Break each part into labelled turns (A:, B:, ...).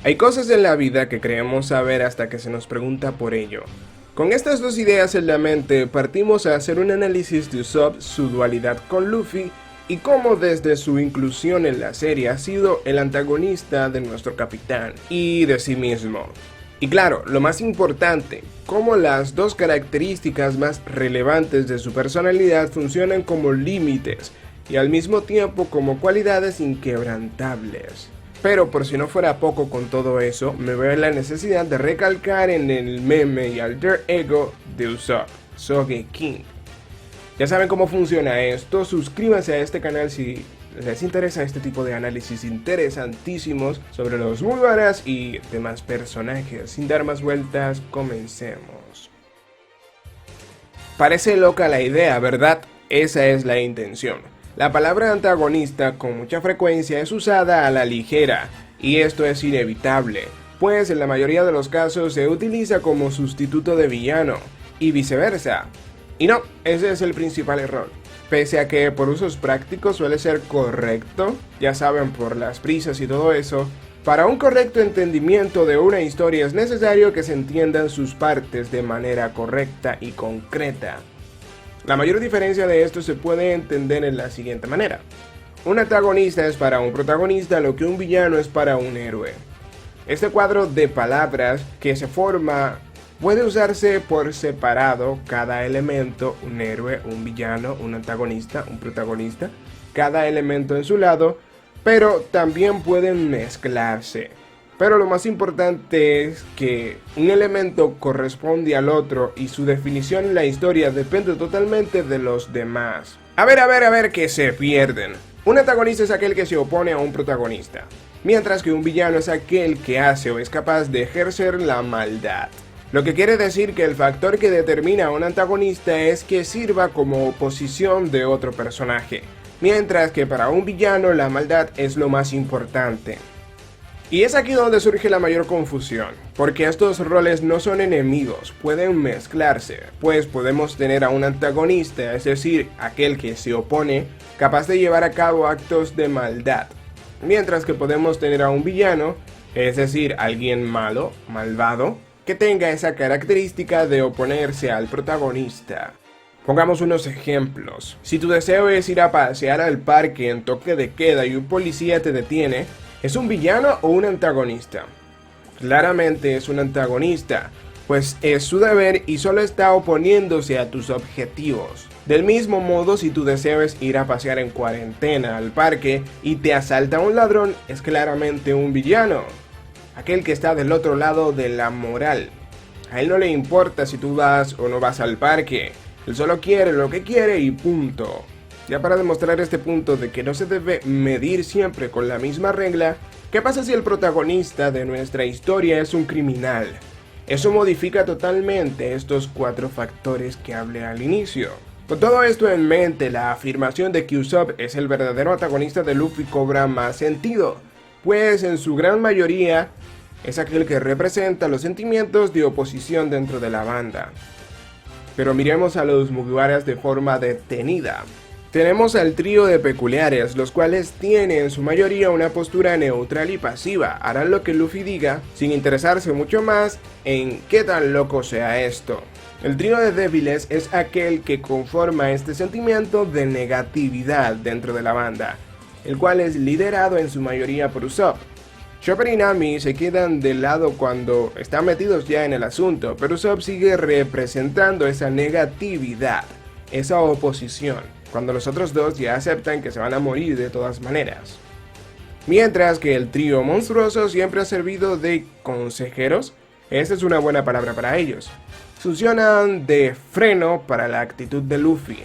A: Hay cosas en la vida que creemos saber hasta que se nos pregunta por ello. Con estas dos ideas en la mente, partimos a hacer un análisis de Usopp, su dualidad con Luffy, y cómo desde su inclusión en la serie ha sido el antagonista de nuestro capitán, y de sí mismo. Y claro, lo más importante, cómo las dos características más relevantes de su personalidad funcionan como límites, y al mismo tiempo como cualidades inquebrantables. Pero por si no fuera poco con todo eso, me veo en la necesidad de recalcar en el meme y alter ego de Usopp, Sogeking. Ya saben cómo funciona esto, suscríbanse a este canal si les interesa este tipo de análisis interesantísimos sobre los Mugiwaras y demás personajes. Sin dar más vueltas, comencemos. Parece loca la idea, ¿verdad? Esa es la intención. La palabra antagonista con mucha frecuencia es usada a la ligera, y esto es inevitable, pues en la mayoría de los casos se utiliza como sustituto de villano, y viceversa. Y no, ese es el principal error. Pese a que por usos prácticos suele ser correcto, ya saben, por las prisas y todo eso, para un correcto entendimiento de una historia es necesario que se entiendan sus partes de manera correcta y concreta. La mayor diferencia de esto se puede entender en la siguiente manera. Un antagonista es para un protagonista lo que un villano es para un héroe. Este cuadro de palabras que se forma puede usarse por separado cada elemento, un héroe, un villano, un antagonista, un protagonista, cada elemento en su lado, pero también pueden mezclarse. Pero lo más importante es que un elemento corresponde al otro y su definición en la historia depende totalmente de los demás. A ver, que se pierden. Un antagonista es aquel que se opone a un protagonista, mientras que un villano es aquel que hace o es capaz de ejercer la maldad. Lo que quiere decir que el factor que determina a un antagonista es que sirva como oposición de otro personaje, mientras que para un villano la maldad es lo más importante. Y es aquí donde surge la mayor confusión, porque estos roles no son enemigos, pueden mezclarse, pues podemos tener a un antagonista, es decir, aquel que se opone, capaz de llevar a cabo actos de maldad, mientras que podemos tener a un villano, es decir, alguien malo, malvado, que tenga esa característica de oponerse al protagonista. Pongamos unos ejemplos. Si tu deseo es ir a pasear al parque en toque de queda y un policía te detiene, ¿es un villano o un antagonista? Claramente es un antagonista, pues es su deber y solo está oponiéndose a tus objetivos. Del mismo modo, si tu deseo es ir a pasear en cuarentena al parque y te asalta un ladrón, es claramente un villano, aquel que está del otro lado de la moral. A él no le importa si tú vas o no vas al parque, él solo quiere lo que quiere y punto. Ya para demostrar este punto de que no se debe medir siempre con la misma regla, ¿qué pasa si el protagonista de nuestra historia es un criminal? Eso modifica totalmente estos 4 factores que hablé al inicio. Con todo esto en mente, la afirmación de que Usopp es el verdadero antagonista de Luffy cobra más sentido, pues en su gran mayoría es aquel que representa los sentimientos de oposición dentro de la banda. Pero miremos a los Mugiwaras de forma detenida. Tenemos al trío de peculiares, los cuales tienen en su mayoría una postura neutral y pasiva, harán lo que Luffy diga, sin interesarse mucho más en qué tan loco sea esto. El trío de débiles es aquel que conforma este sentimiento de negatividad dentro de la banda, el cual es liderado en su mayoría por Usopp. Chopper y Nami se quedan de lado cuando están metidos ya en el asunto, pero Usopp sigue representando esa negatividad, esa oposición, cuando los otros dos ya aceptan que se van a morir de todas maneras. Mientras que el trío monstruoso siempre ha servido de consejeros, esa es una buena palabra para ellos. Funcionan de freno para la actitud de Luffy,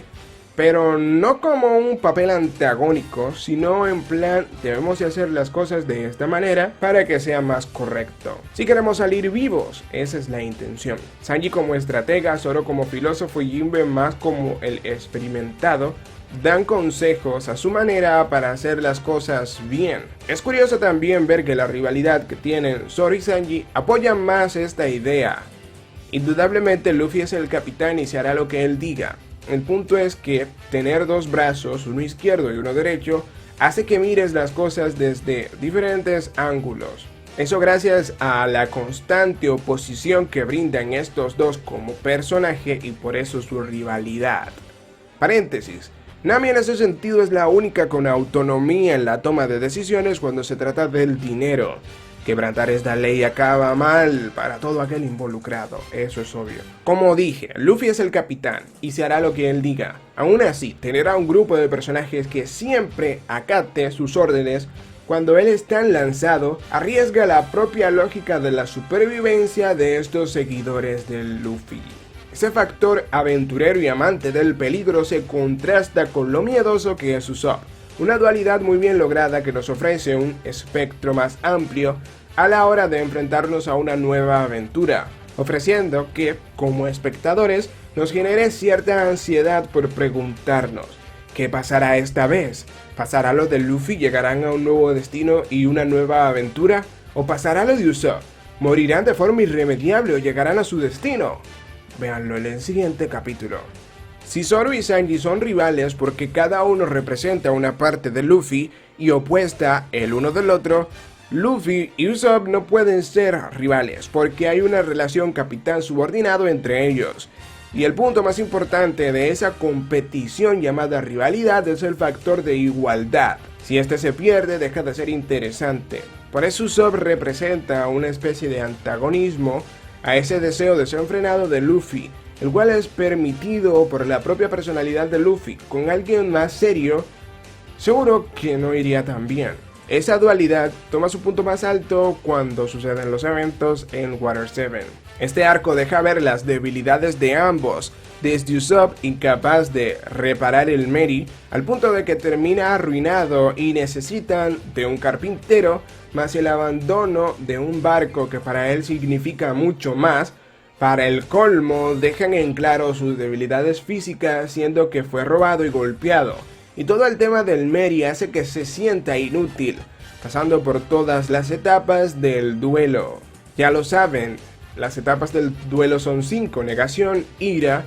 A: pero no como un papel antagónico, sino en plan debemos de hacer las cosas de esta manera para que sea más correcto. Si queremos salir vivos, esa es la intención. Sanji como estratega, Zoro como filósofo y Jinbe más como el experimentado, dan consejos a su manera para hacer las cosas bien. Es curioso también ver que la rivalidad que tienen Zoro y Sanji apoyan más esta idea. Indudablemente Luffy es el capitán y se hará lo que él diga. El punto es que tener dos brazos, uno izquierdo y uno derecho, hace que mires las cosas desde diferentes ángulos. Eso gracias a la constante oposición que brindan estos dos como personaje y por eso su rivalidad. Paréntesis. Nami en ese sentido es la única con autonomía en la toma de decisiones cuando se trata del dinero. Quebrantar esta ley acaba mal para todo aquel involucrado, eso es obvio. Como dije, Luffy es el capitán y se hará lo que él diga. Aún así, tener a un grupo de personajes que siempre acate sus órdenes cuando él es tan lanzado, arriesga la propia lógica de la supervivencia de estos seguidores del Luffy. Ese factor aventurero y amante del peligro se contrasta con lo miedoso que es Usopp. Una dualidad muy bien lograda que nos ofrece un espectro más amplio a la hora de enfrentarnos a una nueva aventura, ofreciendo que, como espectadores, nos genere cierta ansiedad por preguntarnos ¿qué pasará esta vez? ¿Pasará lo de Luffy? ¿Llegarán a un nuevo destino y una nueva aventura? ¿O pasará lo de Usopp? ¿Morirán de forma irremediable o llegarán a su destino? Véanlo en el siguiente capítulo. Si Zoro y Sanji son rivales porque cada uno representa una parte de Luffy y opuesta el uno del otro, Luffy y Usopp no pueden ser rivales porque hay una relación capitán subordinado entre ellos. Y el punto más importante de esa competición llamada rivalidad es el factor de igualdad. Si este se pierde, deja de ser interesante. Por eso Usopp representa una especie de antagonismo a ese deseo desenfrenado de Luffy, el cual es permitido por la propia personalidad de Luffy. Con alguien más serio, seguro que no iría tan bien. Esa dualidad toma su punto más alto cuando suceden los eventos en Water 7. Este arco deja ver las debilidades de ambos, desde Usopp incapaz de reparar el Mary, al punto de que termina arruinado y necesitan de un carpintero, más el abandono de un barco que para él significa mucho más. Para el colmo, dejan en claro sus debilidades físicas, siendo que fue robado y golpeado. Y todo el tema del Mary hace que se sienta inútil, pasando por todas las etapas del duelo. Ya lo saben, las etapas del duelo son 5: negación, ira,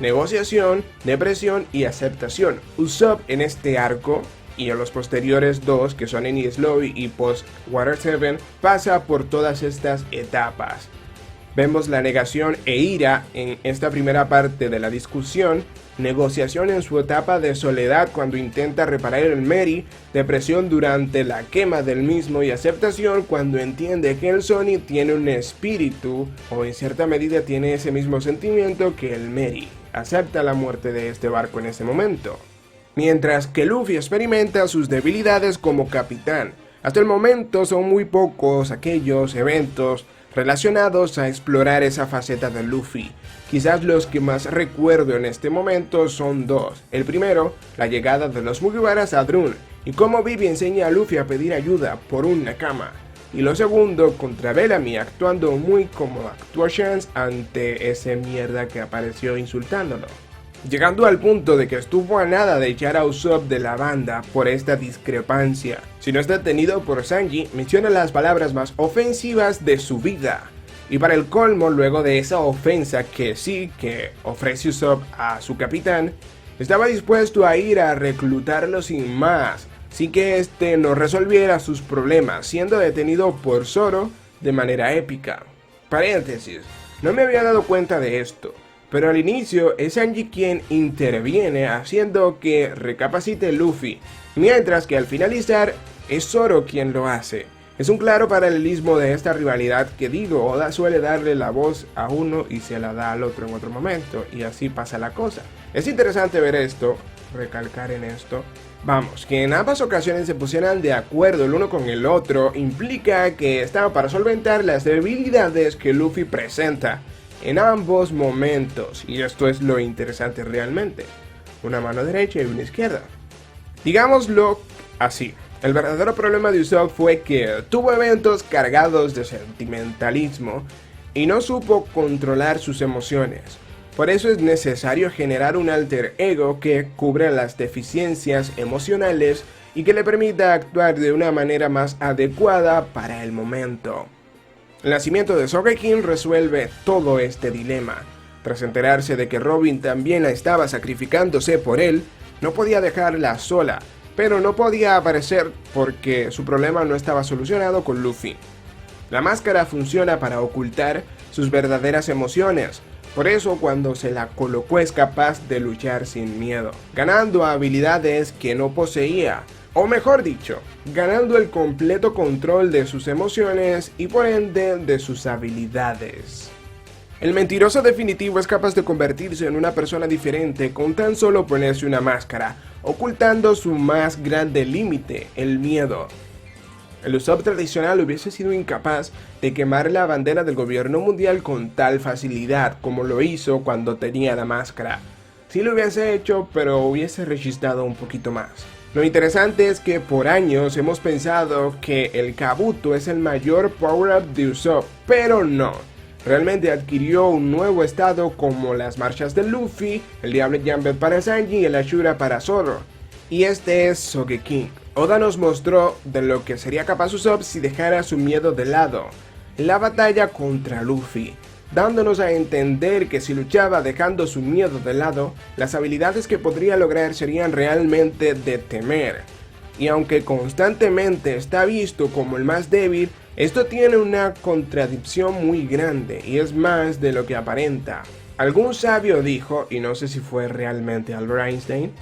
A: negociación, depresión y aceptación. Usopp en este arco y en los posteriores 2, que son Enies Lobby y Post Water 7, pasa por todas estas etapas. Vemos la negación e ira en esta primera parte de la discusión, negociación en su etapa de soledad cuando intenta reparar el Mary, depresión durante la quema del mismo y aceptación cuando entiende que el Sony tiene un espíritu o en cierta medida tiene ese mismo sentimiento que el Mary. Acepta la muerte de este barco en ese momento. Mientras que Luffy experimenta sus debilidades como capitán. Hasta el momento son muy pocos aquellos eventos relacionados a explorar esa faceta de Luffy. Quizás los que más recuerdo en este momento son 2. El primero, la llegada de los Mugiwaras a Drun y cómo Vivi enseña a Luffy a pedir ayuda por un Nakama. Y lo segundo, contra Bellamy actuando muy como actuó Shanks ante ese mierda que apareció insultándolo. Llegando al punto de que estuvo a nada de echar a Usopp de la banda por esta discrepancia. Si no es detenido por Sanji, menciona las palabras más ofensivas de su vida. Y para el colmo, luego de esa ofensa que ofrece Usopp a su capitán, estaba dispuesto a ir a reclutarlo sin más, sin que este no resolviera sus problemas, siendo detenido por Zoro de manera épica. Paréntesis, no me había dado cuenta de esto. Pero al inicio es Sanji quien interviene haciendo que recapacite Luffy, mientras que al finalizar es Zoro quien lo hace. Es un claro paralelismo de esta rivalidad que digo, Oda suele darle la voz a uno y se la da al otro en otro momento, y así pasa la cosa. Es interesante ver esto, recalcar en esto. Vamos, que en ambas ocasiones se pusieran de acuerdo el uno con el otro implica que estaba para solventar las debilidades que Luffy presenta en ambos momentos, y esto es lo interesante realmente, una mano derecha y una izquierda. Digámoslo así, el verdadero problema de Usopp fue que tuvo eventos cargados de sentimentalismo y no supo controlar sus emociones. Por eso es necesario generar un alter ego que cubra las deficiencias emocionales y que le permita actuar de una manera más adecuada para el momento. El nacimiento de Sogeking resuelve todo este dilema. Tras enterarse de que Robin también estaba sacrificándose por él, no podía dejarla sola, pero no podía aparecer porque su problema no estaba solucionado con Luffy. La máscara funciona para ocultar sus verdaderas emociones. Por eso cuando se la colocó es capaz de luchar sin miedo, ganando habilidades que no poseía, o mejor dicho, ganando el completo control de sus emociones y por ende de sus habilidades. El mentiroso definitivo es capaz de convertirse en una persona diferente con tan solo ponerse una máscara, ocultando su más grande límite, el miedo. El Usopp tradicional hubiese sido incapaz de quemar la bandera del gobierno mundial con tal facilidad como lo hizo cuando tenía la máscara. Sí lo hubiese hecho, pero hubiese registrado un poquito más. Lo interesante es que por años hemos pensado que el Kabuto es el mayor power-up de Usopp, pero no. Realmente adquirió un nuevo estado como las marchas de Luffy, el Diable Jumper para Sanji y el Ashura para Zoro. Y este es Sogeking. Oda nos mostró de lo que sería capaz Usopp si dejara su miedo de lado en la batalla contra Luffy, dándonos a entender que si luchaba dejando su miedo de lado, las habilidades que podría lograr serían realmente de temer. Y aunque constantemente está visto como el más débil, esto tiene una contradicción muy grande y es más de lo que aparenta. Algún sabio dijo, y no sé si fue realmente Albert Einstein,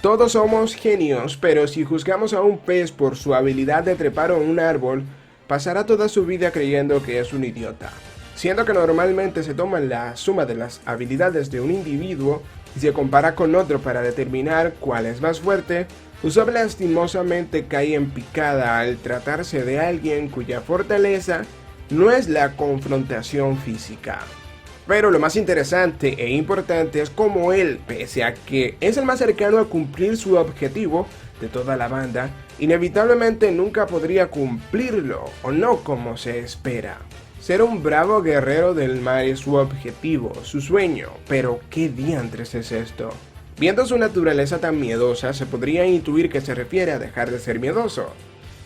A: todos somos genios, pero si juzgamos a un pez por su habilidad de trepar en un árbol, pasará toda su vida creyendo que es un idiota. Siendo que normalmente se toma la suma de las habilidades de un individuo y se compara con otro para determinar cuál es más fuerte, Usopp lastimosamente cae en picada al tratarse de alguien cuya fortaleza no es la confrontación física. Pero lo más interesante e importante es cómo él, pese a que es el más cercano a cumplir su objetivo de toda la banda, inevitablemente nunca podría cumplirlo, o no como se espera. Ser un bravo guerrero del mar es su objetivo, su sueño, pero ¿qué diantres es esto? Viendo su naturaleza tan miedosa, se podría intuir que se refiere a dejar de ser miedoso.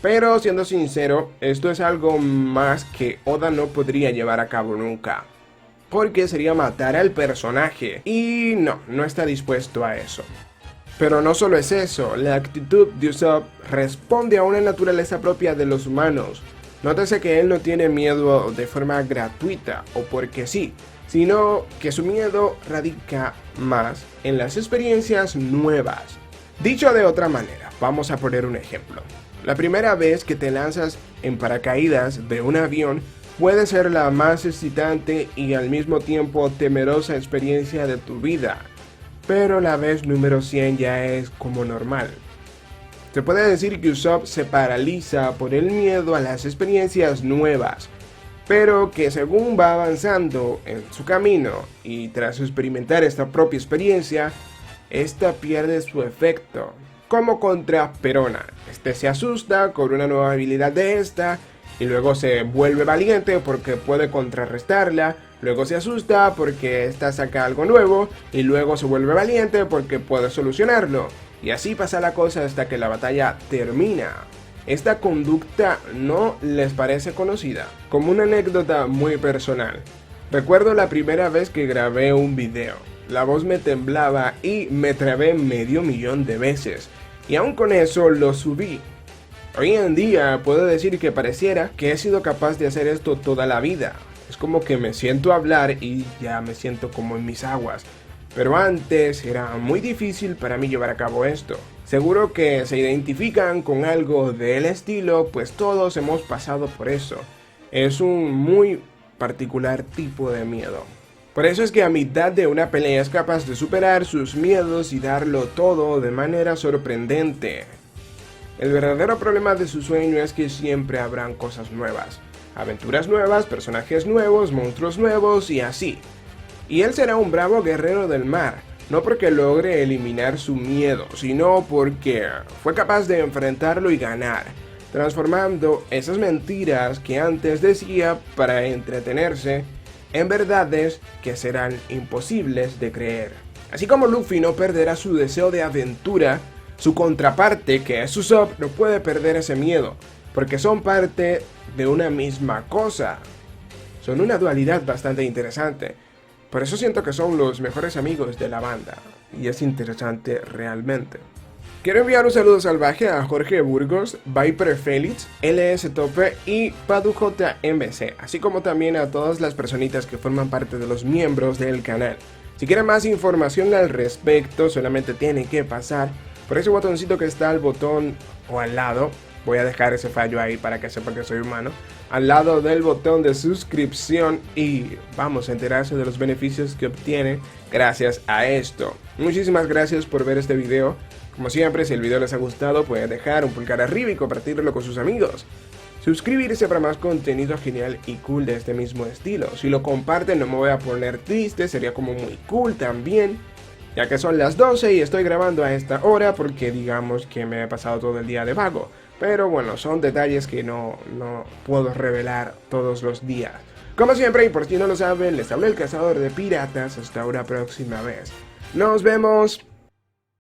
A: Pero siendo sincero, esto es algo más que Oda no podría llevar a cabo nunca, porque sería matar al personaje, y no está dispuesto a eso. Pero no solo es eso, la actitud de Usopp responde a una naturaleza propia de los humanos. Nótese que él no tiene miedo de forma gratuita o porque sí, sino que su miedo radica más en las experiencias nuevas. Dicho de otra manera, vamos a poner un ejemplo. La primera vez que te lanzas en paracaídas de un avión puede ser la más excitante y al mismo tiempo temerosa experiencia de tu vida, pero la vez número 100 ya es como normal. Se puede decir que Usopp se paraliza por el miedo a las experiencias nuevas, pero que según va avanzando en su camino y tras experimentar esta propia experiencia, esta pierde su efecto. Como contra Perona, este se asusta con una nueva habilidad de esta, y luego se vuelve valiente porque puede contrarrestarla, luego se asusta porque esta saca algo nuevo, y luego se vuelve valiente porque puede solucionarlo. Y así pasa la cosa hasta que la batalla termina. Esta conducta no les parece conocida. Como una anécdota muy personal, recuerdo la primera vez que grabé un video. La voz me temblaba y me trabé 500,000 de veces, y aún con eso lo subí. Hoy en día puedo decir que pareciera que he sido capaz de hacer esto toda la vida. Es como que me siento a hablar y ya me siento como en mis aguas. Pero antes era muy difícil para mí llevar a cabo esto. Seguro que se identifican con algo del estilo, pues todos hemos pasado por eso. Es un muy particular tipo de miedo. Por eso es que a mitad de una pelea es capaz de superar sus miedos y darlo todo de manera sorprendente. El verdadero problema de su sueño es que siempre habrán cosas nuevas, aventuras nuevas, personajes nuevos, monstruos nuevos y así. Y él será un bravo guerrero del mar, no porque logre eliminar su miedo, sino porque fue capaz de enfrentarlo y ganar, transformando esas mentiras que antes decía para entretenerse en verdades que serán imposibles de creer. Así como Luffy no perderá su deseo de aventura, su contraparte, que es Usopp, no puede perder ese miedo, porque son parte de una misma cosa. Son una dualidad bastante interesante. Por eso siento que son los mejores amigos de la banda, y es interesante realmente. Quiero enviar un saludo salvaje a Jorge Burgos, Viper Félix, LS Tope y PaduJMC, así como también a todas las personitas que forman parte de los miembros del canal. Si quieren más información al respecto, solamente tienen que pasar por ese botoncito que está al botón o al lado. Voy a dejar ese fallo ahí para que sepan que soy humano. Al lado del botón de suscripción y vamos a enterarse de los beneficios que obtienen gracias a esto. Muchísimas gracias por ver este video. Como siempre, si el video les ha gustado, pueden dejar un pulgar arriba y compartirlo con sus amigos. Suscribirse para más contenido genial y cool de este mismo estilo. Si lo comparten no me voy a poner triste, sería como muy cool también. Ya que son las 12 y estoy grabando a esta hora porque digamos que me he pasado todo el día de vago. Pero bueno, son detalles que no puedo revelar todos los días. Como siempre, y por si no lo saben, les habló el cazador de piratas. Hasta una próxima vez. ¡Nos vemos!